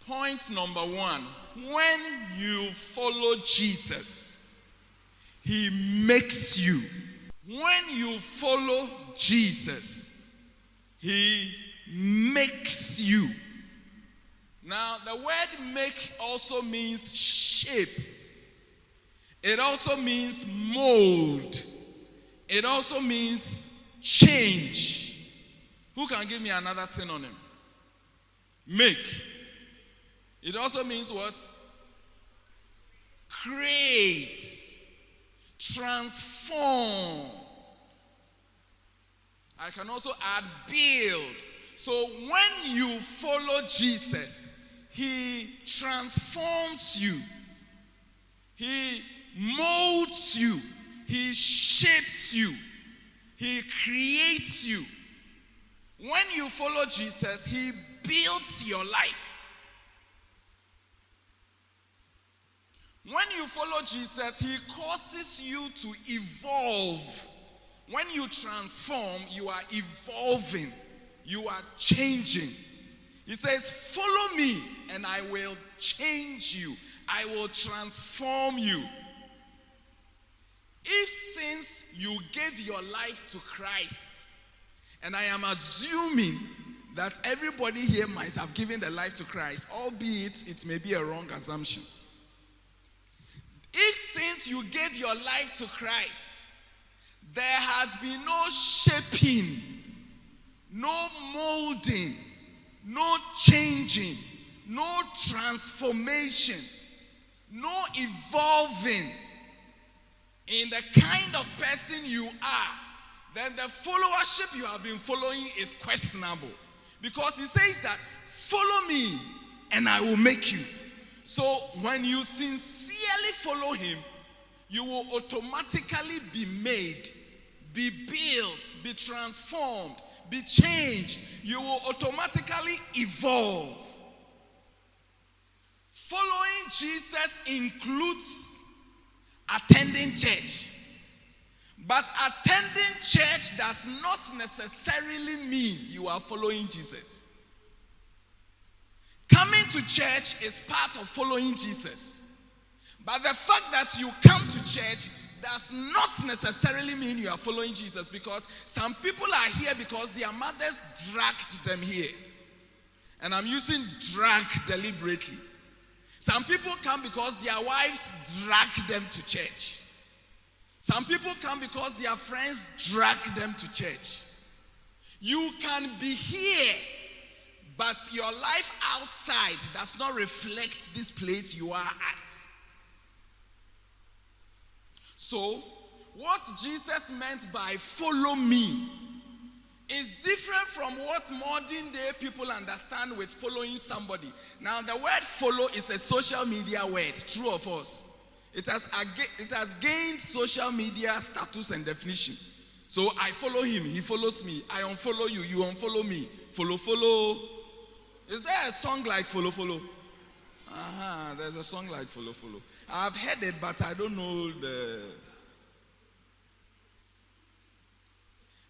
Point number 1. When you follow Jesus, he makes you. When you follow Jesus, he makes you. Now, the word make also means shape. It also means mold. It also means change. Who can give me another synonym? Make. It also means what? Create. Transform. I can also add build. So when you follow Jesus, he transforms you. He molds you. He shapes you. He creates you. When you follow Jesus, he builds your life. When you follow Jesus, he causes you to evolve. When you transform, you are evolving. You are changing. He says, follow me and I will change you. I will transform you. If since you gave your life to Christ, and I am assuming that everybody here might have given their life to Christ, albeit it may be a wrong assumption. If since you gave your life to Christ, there has been no shaping, no molding, no changing, no transformation, no evolving in the kind of person you are, then the followership you have been following is questionable. Because he says that, follow me and I will make you. So when you sincerely follow him, you will automatically be made, be built, be transformed, be changed. You will automatically evolve. Following Jesus includes attending church. But attending church does not necessarily mean you are following Jesus. Coming to church is part of following Jesus. But the fact that you come to church does not necessarily mean you are following Jesus, because some people are here because their mothers dragged them here. And I'm using drag deliberately. Some people come because their wives drag them to church. Some people come because their friends drag them to church. You can be here, but your life outside does not reflect this place you are at. So, what Jesus meant by follow me is different from what modern day people understand with following somebody. Now, the word follow is a social media word, true or false? It has gained social media status and definition. So I follow him, he follows me. I unfollow you, you unfollow me. Follow. Is there a song like follow? There's a song like follow. I've heard it, but I don't know the...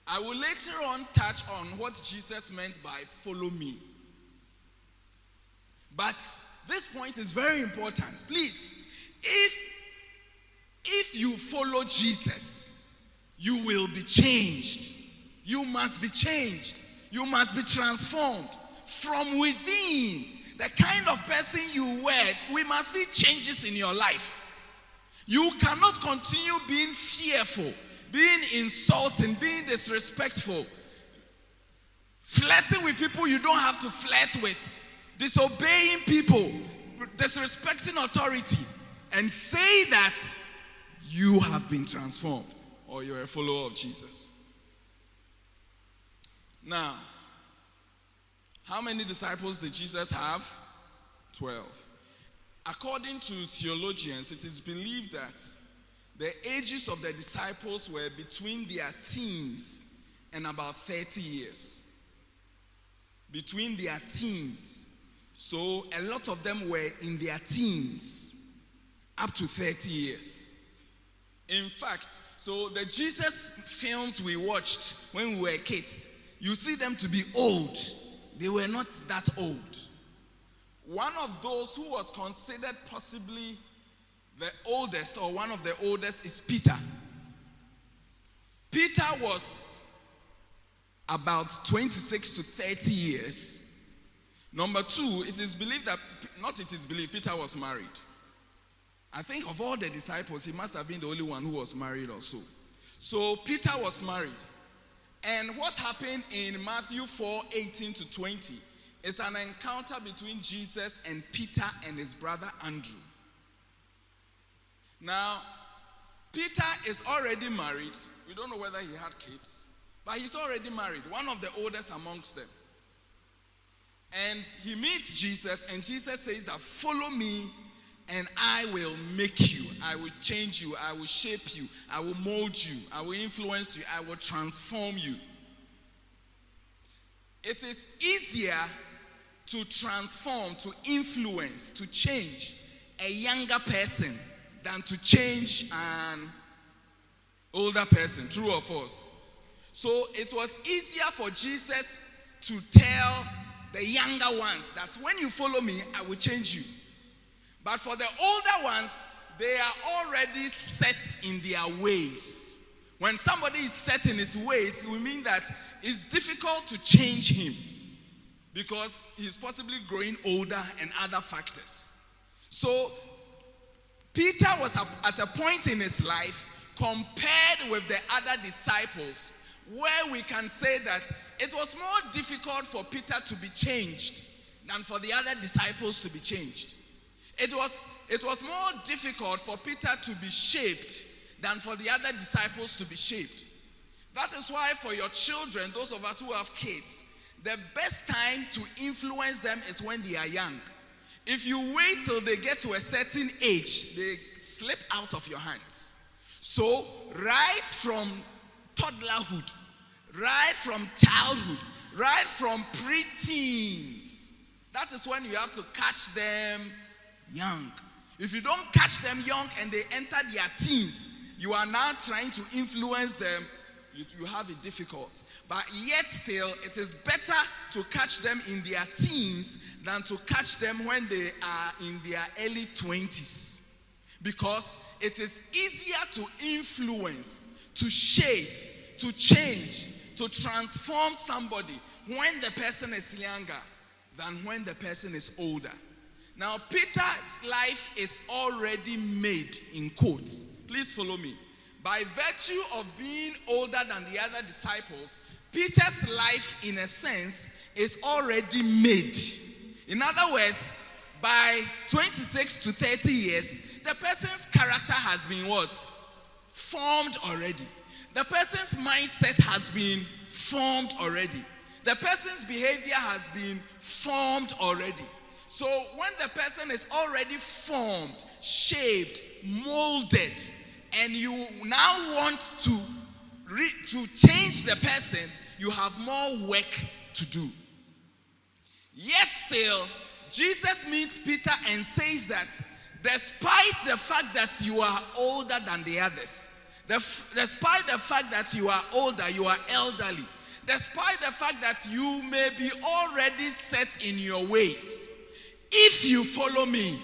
I will later on touch on what Jesus meant by follow me. But this point is very important. Please, if you follow Jesus, you will be changed. You must be changed. You must be transformed from within. The kind of person you were, we must see changes in your life. You cannot continue being fearful, being insulting, being disrespectful, flirting with people you don't have to flirt with, disobeying people, disrespecting authority, and say that you have been transformed or you're a follower of Jesus. Now, how many disciples did Jesus have? 12. According to theologians, it is believed that the ages of the disciples were between their teens and about 30 years. Between their teens. So a lot of them were in their teens up to 30 years. In fact, so the Jesus films we watched when we were kids, you see them to be old. They were not that old. one of those who was considered possibly the oldest or one of the oldest is Peter. Peter was about 26 to 30 years. Number two, Peter was married. I think of all the disciples, he must have been the only one who was married also. So Peter was married. And what happened in Matthew 4:18 to 20 is an encounter between Jesus and Peter and his brother Andrew. Now, Peter is already married. We don't know whether he had kids, but he's already married, one of the oldest amongst them. And he meets Jesus, and Jesus says that, follow me, and I will make you. I will change you. I will shape you. I will mold you. I will influence you. I will transform you. It is easier to transform, to influence, to change a younger person than to change an older person. True or false? So it was easier for Jesus to tell the younger ones that when you follow me, I will change you. But for the older ones, they are already set in their ways. When somebody is set in his ways, it will mean that it's difficult to change him because he's possibly growing older and other factors. So Peter was at a point in his life compared with the other disciples where we can say that it was more difficult for Peter to be changed than for the other disciples to be changed. It was more difficult for Peter to be shaped than for the other disciples to be shaped. That is why for your children, those of us who have kids, the best time to influence them is when they are young. If you wait till they get to a certain age, they slip out of your hands. So right from toddlerhood, right from childhood, right from preteens, that is when you have to catch them young. If you don't catch them young and they enter their teens, you are now trying to influence them, you have it difficult. But yet still, it is better to catch them in their teens than to catch them when they are in their early 20s. Because it is easier to influence, to shape, to change, to transform somebody when the person is younger than when the person is older. Now, Peter's life is already made, in quotes. Please follow me. By virtue of being older than the other disciples, Peter's life, in a sense, is already made. In other words, by 26 to 30 years, the person's character has been what? Formed already. The person's mindset has been formed already. The person's behavior has been formed already. So when the person is already formed, shaped, molded, and you now want to change the person, you have more work to do. Yet still, Jesus meets Peter and says that despite the fact that you are older than the others, despite the fact that you are older, you are elderly, despite the fact that you may be already set in your ways, if you follow me,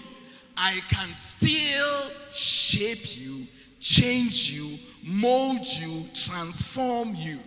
I can still shape you, change you, mold you, transform you.